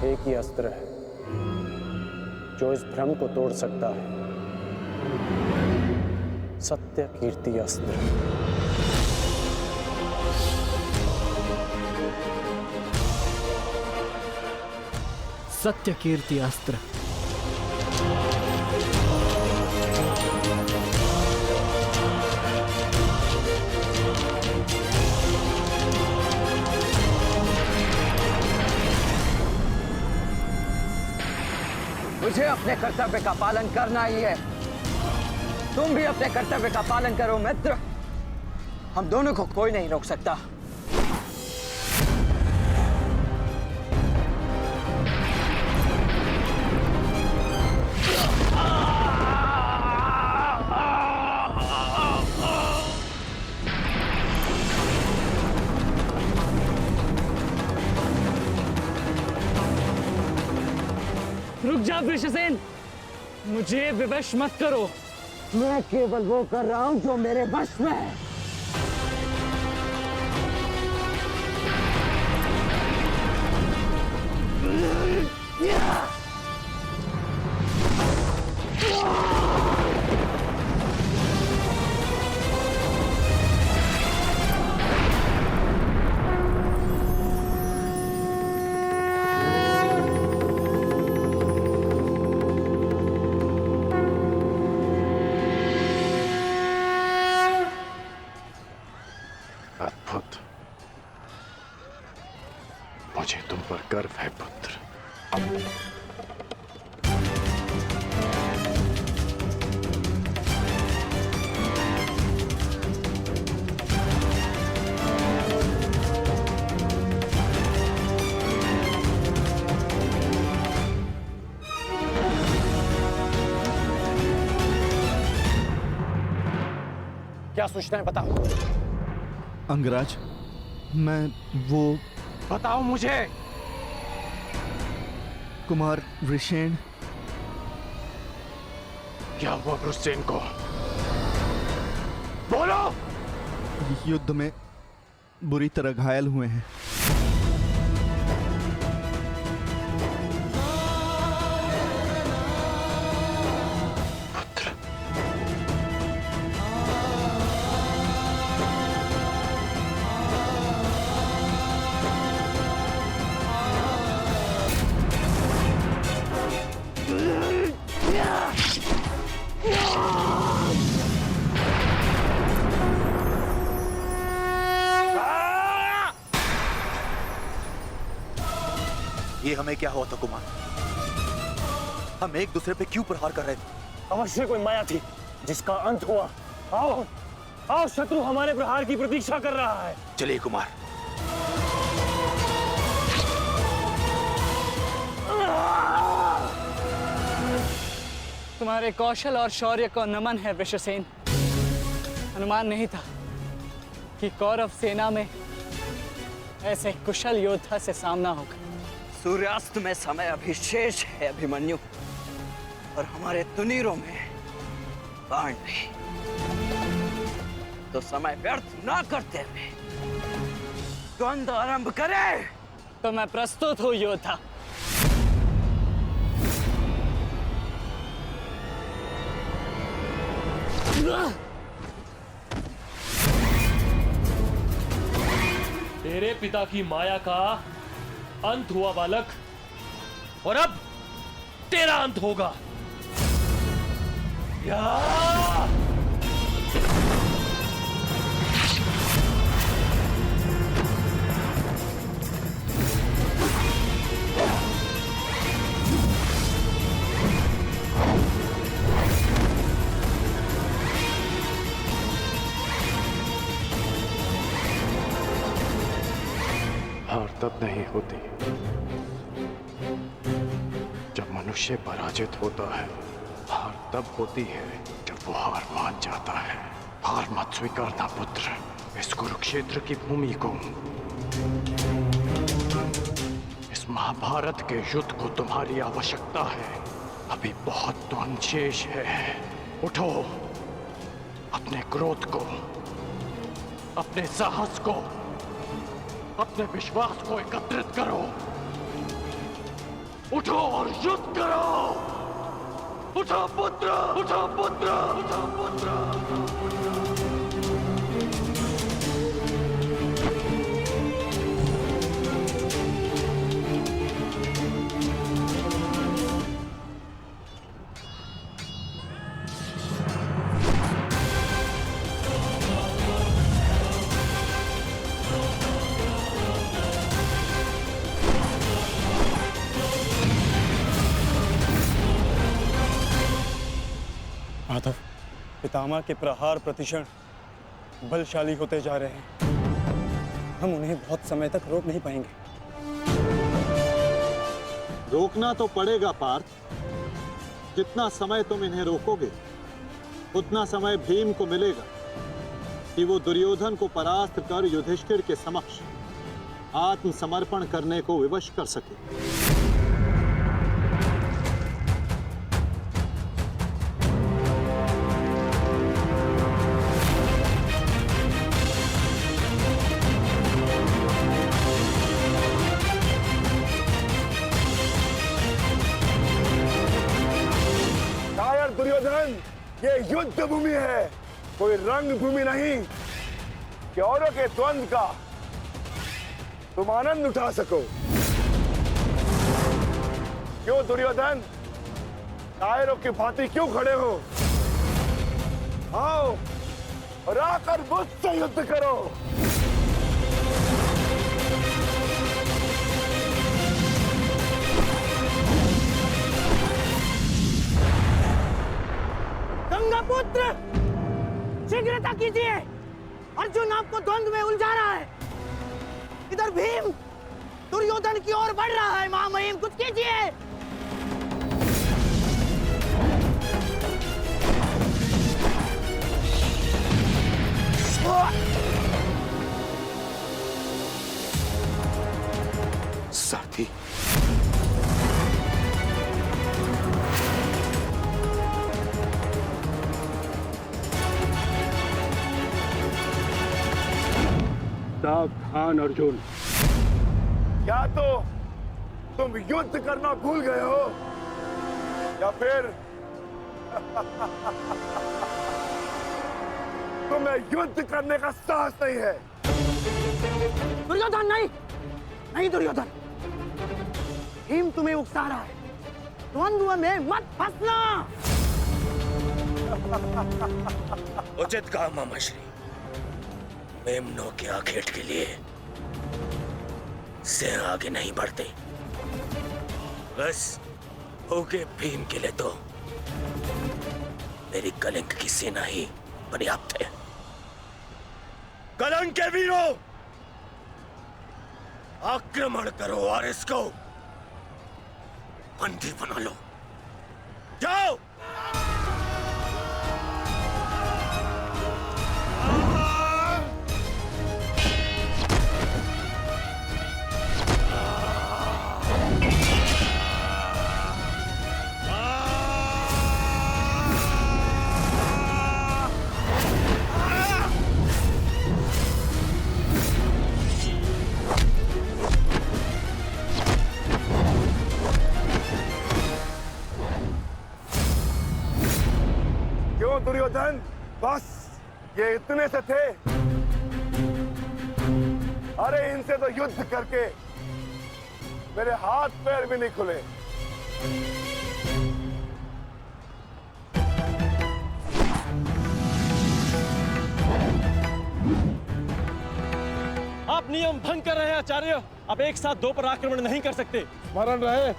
एक ही अस्त्र है जो इस भ्रम को तोड़ सकता है, सत्य कीर्ति अस्त्र। सत्य कीर्ति अस्त्र। मुझे अपने कर्तव्य का पालन करना ही है। तुम भी अपने कर्तव्य का पालन करो मित्र। हम दोनों को कोई नहीं रोक सकता। रुक जा वृषसेन, मुझे विवश मत करो। मैं केवल वो कर रहा हूं जो मेरे वश में है। अद्भुत। मुझे तुम पर गर्व है पुत्र। क्या सूचना है, बताओ। अंगराज, मैं वो बताओ मुझे। कुमार वृषेण। क्या हुआ वृषसेन को? बोलो। युद्ध में बुरी तरह घायल हुए हैं। ये हमें क्या हुआ था कुमार? हम एक दूसरे पे क्यों प्रहार कर रहे थे? अवश्य कोई माया थी जिसका अंत हुआ। आओ आओ, शत्रु हमारे प्रहार की प्रतीक्षा कर रहा है। चलिए कुमार। तुम्हारे कौशल और शौर्य को नमन है वृषसेन। अनुमान नहीं था कि कौरव सेना में ऐसे कुशल योद्धा से सामना होगा। सूर्यास्त में समय अभी शेष है अभिमन्यु, और हमारे तुनीरों में बाण नहीं। तो समय व्यर्थ ना करते हुए द्वंद्व आरंभ करें। तो मैं प्रस्तुत हूँ योद्धा। तेरे पिता की माया का अंत हुआ बालक, और अब तेरा अंत होगा। तब नहीं होती जब मनुष्य पराजित होता है। हार तब होती है जब वो हार मान जाता है। हार मत स्वीकारना पुत्र। इस कुरुक्षेत्र की भूमि को, इस महाभारत के युद्ध को तुम्हारी आवश्यकता है। अभी बहुत द्वंद शेष है। उठो, अपने क्रोध को, अपने साहस को, अपने विश्वास को एकत्रित करो। उठो और युद्ध करो। उठो पुत्र, उठो पुत्र, उठो पुत्र। माधव, पितामह के प्रहार प्रतिक्षण बलशाली होते जा रहे हैं। हम उन्हें बहुत समय तक रोक नहीं पाएंगे। रोकना तो पड़ेगा पार्थ। जितना समय तुम इन्हें रोकोगे उतना समय भीम को मिलेगा कि वो दुर्योधन को परास्त कर युधिष्ठिर के समक्ष आत्मसमर्पण करने को विवश कर सके। दुर्योधन, ये युद्ध भूमि है, कोई रंग भूमि नहीं कि औरों के द्वंद का तुम आनंद उठा सको। क्यों दुर्योधन, कायरों की भांति क्यों खड़े हो? आओ और आकर मुझसे युद्ध करो। गंगापुत्र, शीघ्रता कीजिए। अर्जुन आपको द्वंद में उलझा रहा है। इधर भीम दुर्योधन की ओर बढ़ रहा है। महामहिम, कुछ कीजिए। साथी, सावधान अर्जुन, या तो तुम युद्ध करना भूल गए हो या फिर तुम्हें युद्ध करने का साहस नहीं है। दुर्योधन, नहीं नहीं दुर्योधन, भीम तुम्हें उकसा रहा है। द्वंद्व में मत फंसना। उचित कहा मामाश्री। मेमनों के आखेट के लिए से आगे नहीं बढ़ते। बस होगे भीम के लिए तो मेरी कलिंग की सेना ही पर्याप्त है। कलंक के वीरों, आक्रमण करो और इसको बंदी बना लो। जाओ। दुर्योधन, बस ये इतने से थे। अरे इनसे तो युद्ध करके मेरे हाथ पैर भी नहीं खुले। आप नियम भंग कर रहे हैं आचार्य। आप एक साथ दो पर आक्रमण नहीं कर सकते। स्मरण रहे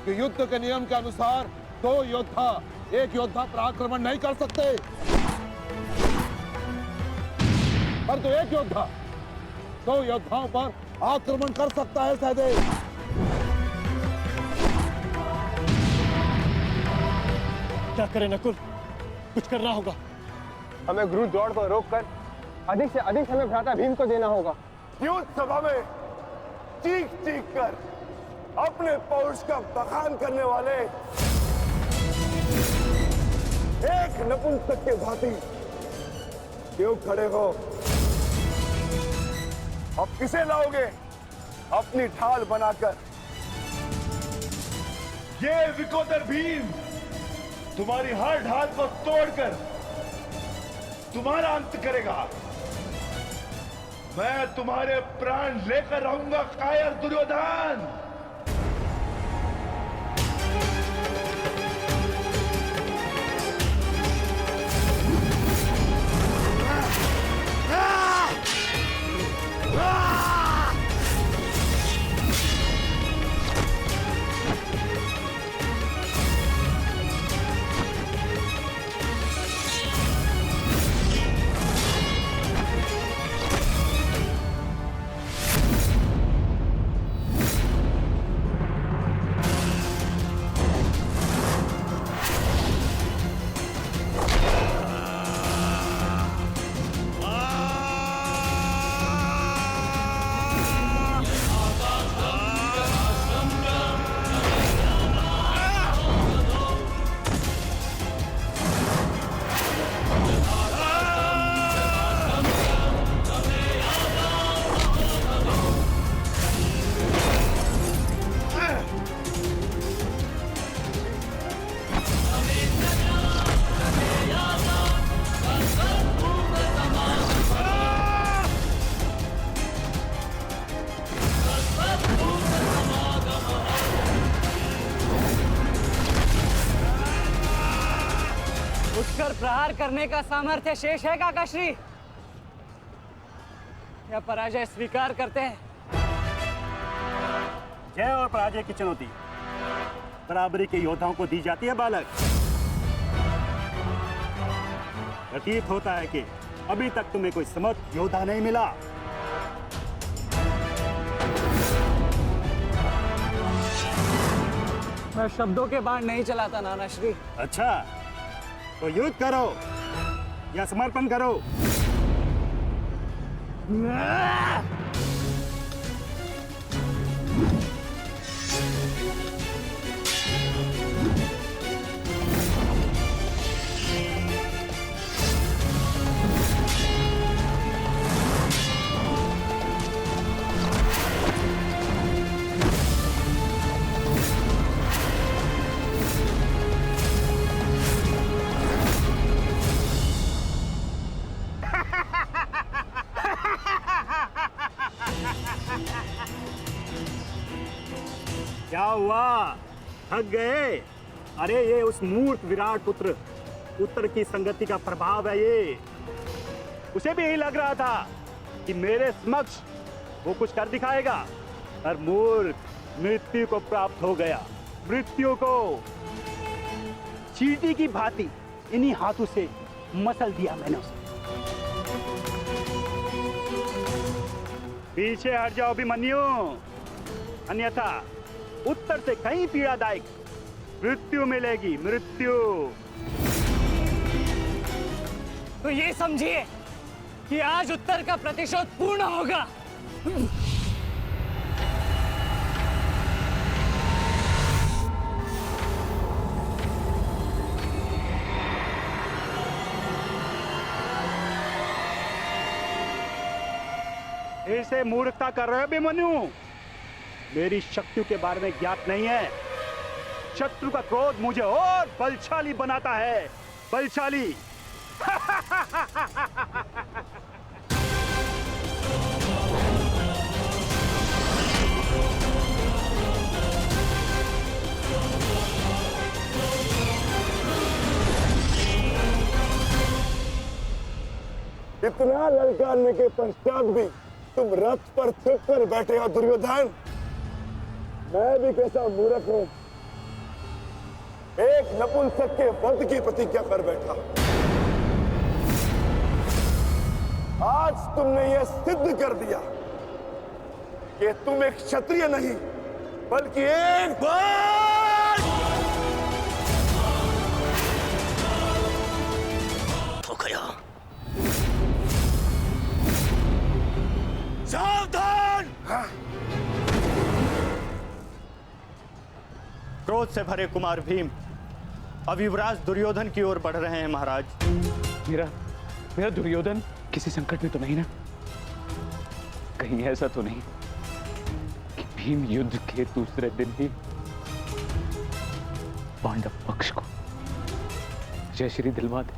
कि युद्ध के नियम के अनुसार दो योद्धा एक योद्धा पर आक्रमण नहीं कर सकते। पर तो एक योद्धा तो योद्धाओं पर आक्रमण कर सकता है सहदेव। क्या करें नकुल, कुछ करना होगा। हमें गुरु दौड़ को रोककर अधिक से अधिक समय भ्राता भीम को देना होगा। युद्ध सभा में चीख चीख कर अपने पौरुष का बखान करने वाले एक नपुंसक के भांति क्यों खड़े हो? अब किसे लाओगे अपनी ढाल बनाकर? ये विकोदर भीम तुम्हारी हर ढाल को तोड़कर तुम्हारा अंत करेगा। मैं तुम्हारे प्राण लेकर रहूंगा कायर दुर्योधन। उठकर प्रहार करने का सामर्थ्य शेष है काकाश्री, या पराजय स्वीकार करते हैं? जय और पराजय की चुनौती बराबरी के योद्धाओं को दी जाती है बालक। प्रतीत होता है कि अभी तक तुम्हें कोई समर्थ योद्धा नहीं मिला। मैं शब्दों के बाण नहीं चलाता नानाश्री। अच्छा, तो युद्ध करो या समर्पण करो। क्या हुआ, थक गए? अरे ये उस मूर्ख विराट पुत्र उत्तर की संगति का प्रभाव है। ये उसे भी यही लग रहा था कि मेरे समक्ष वो कुछ कर दिखाएगा, पर मूर्ख मृत्यु को प्राप्त हो गया। मृत्यु को चींटी की भांति इन्हीं हाथों से मसल दिया मैंने उसे। पीछे हट जाओ अभिमन्यु, अन्यथा उत्तर से कहीं पीड़ादायक मृत्यु मिलेगी। मृत्यु। तो ये समझिए कि आज उत्तर का प्रतिशोध पूर्ण होगा। ऐसे मूर्खता कर रहे हो अभिमन्यु? मेरी शक्तियों के बारे में ज्ञात नहीं है। शत्रु का क्रोध मुझे और बलशाली बनाता है। बलशाली। इतना ललकारने के पश्चात भी तुम रथ पर छिप कर बैठे हो दुर्योधन। मैं भी कैसा मूर्ख हूं, एक नपुंसक के वध की प्रतिज्ञा कर बैठा। आज तुमने यह सिद्ध कर दिया कि तुम एक क्षत्रिय नहीं बल्कि एक बार हो गया। सावधान। क्रोध से भरे कुमार भीम अब युवराज दुर्योधन की ओर बढ़ रहे हैं महाराज। मेरा दुर्योधन किसी संकट में तो नहीं ना? कहीं ऐसा तो नहीं कि भीम युद्ध के दूसरे दिन ही पांडव पक्ष को जय श्री दिलवा दे?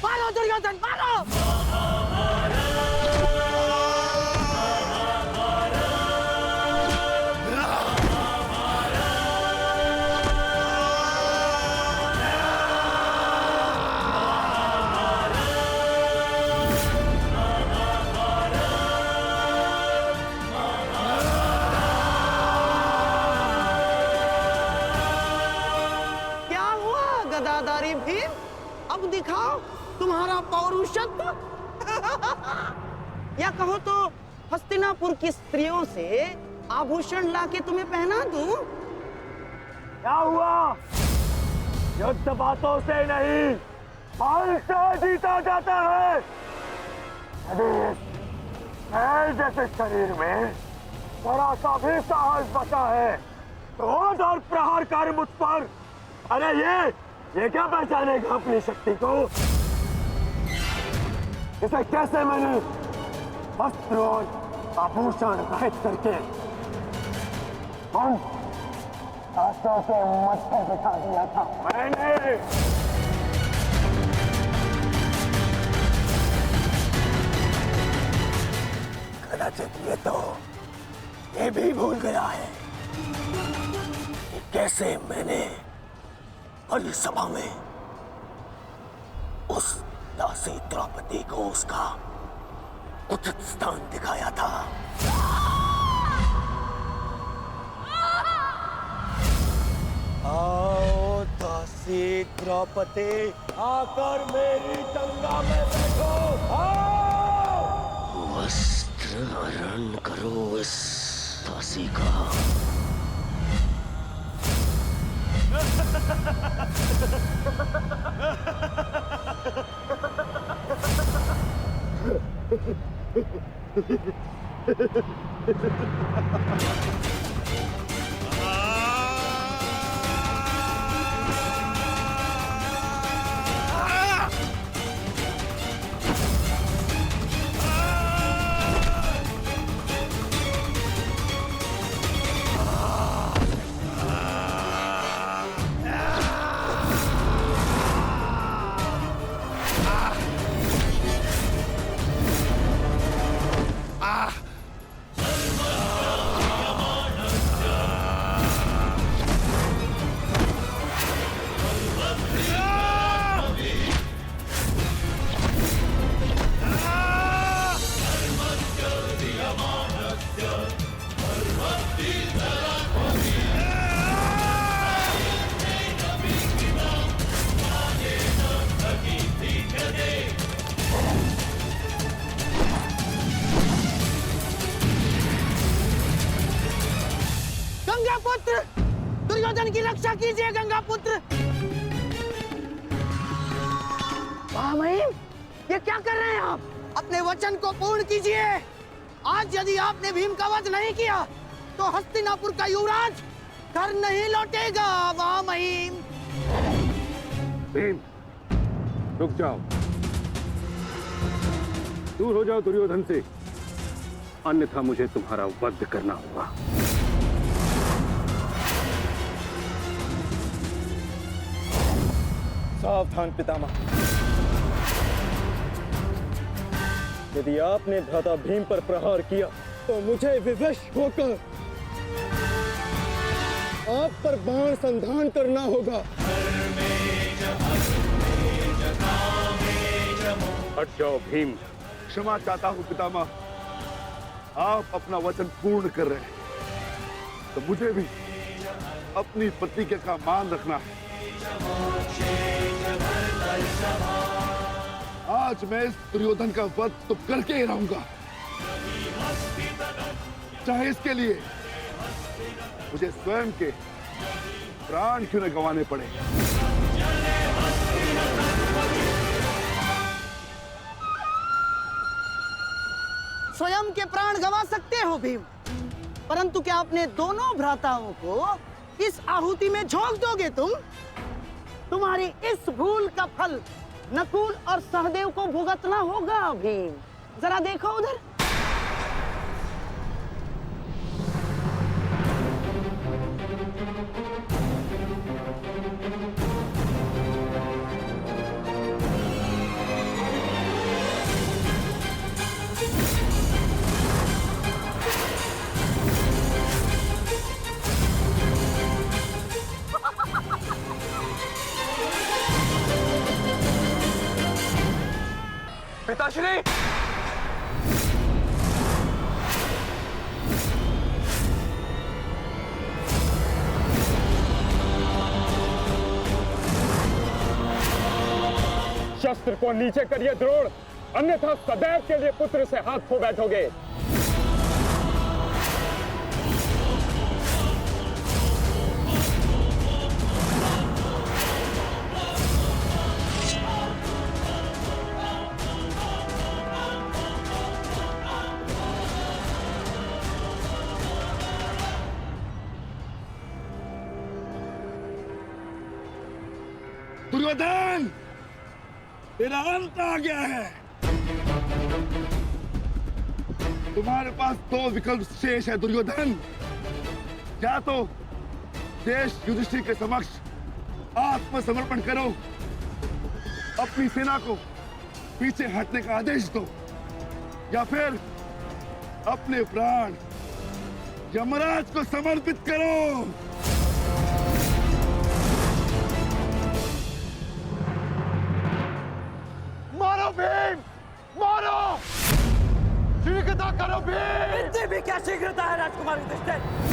मारो दुर्योधन, मारो। क्या हुआ गदाधारी भीम? अब दिखाओ तुम्हारा पौरुषत्व। या कहो तो हस्तिनापुर की स्त्रियों से आभूषण लाके तुम्हें पहना दूं? क्या हुआ? युद्ध बातों से नहीं बल से जीता जाता है। यदि इस जैसे शरीर में थोड़ा सा भी साहस बचा है तो और प्रहार कर मुझ पर। अरे ये क्या पहचानेगा अपनी शक्ति को? इसे कैसे मैंने वस्त्र और आभूषण रहित करके आंसू के मत्थे बिठा दिया था मैंने। कदाचित ये भी भूल गया है कि कैसे मैंने बड़ी सभा में उस दासी द्रौपदी को उसका उचित स्थान दिखाया था। आओ दासी द्रौपदी, आकर मेरी गंगा में बैठो। आओ, वस्त्र हरण करो इस दासी का। गंगा पुत्र, दुर्योधन की रक्षा कीजिए गंगा पुत्र। महामहिम, ये क्या कर रहे हैं आप? अपने वचन को पूर्ण कीजिए। आज यदि आपने भीम का वध नहीं किया तो हस्तिनापुर का युवराज घर नहीं लौटेगा महामहिम। भीम, रुक जाओ, दूर हो जाओ दुर्योधन से, अन्यथा मुझे तुम्हारा वध करना होगा। सावधान पितामह, यदि आपने भ्राता भीम पर प्रहार किया तो मुझे विवश होकर आप पर बाण संधान करना होगा। हट जाओ भीम। क्षमा चाहता हूं पितामह, आप अपना वचन पूर्ण कर रहे हैं तो मुझे भी अपनी प्रतिज्ञा का मान रखना है। आज मैं इस दुर्योधन का वध तो करके ही रहूंगा, चाहे इसके लिए मुझे स्वयं के प्राण क्यों न गंवाने पड़े। स्वयं के प्राण गंवा सकते हो भीम, परंतु क्या अपने दोनों भ्राताओं को इस आहुति में झोंक दोगे तुम? तुम्हारी इस भूल का फल नकुल और सहदेव को भुगतना होगा भीम। जरा देखो उधर। पिताश्री, शस्त्र को नीचे करिए द्रोण, अन्यथा सदैव के लिए पुत्र से हाथ खो बैठोगे। दुर्योधन, तेरा अंत आ गया है। तुम्हारे पास दो विकल्प शेष है दुर्योधन, या तो देश युधिष्ठिर के समक्ष आत्मसमर्पण करो, अपनी सेना को पीछे हटने का आदेश दो, या फिर अपने प्राण यमराज को समर्पित करो। मारो भीम, मारो, शीघ्रता करो भीम। इतनी भी क्या शीघ्रता है राजकुमार युधिष्ठिर?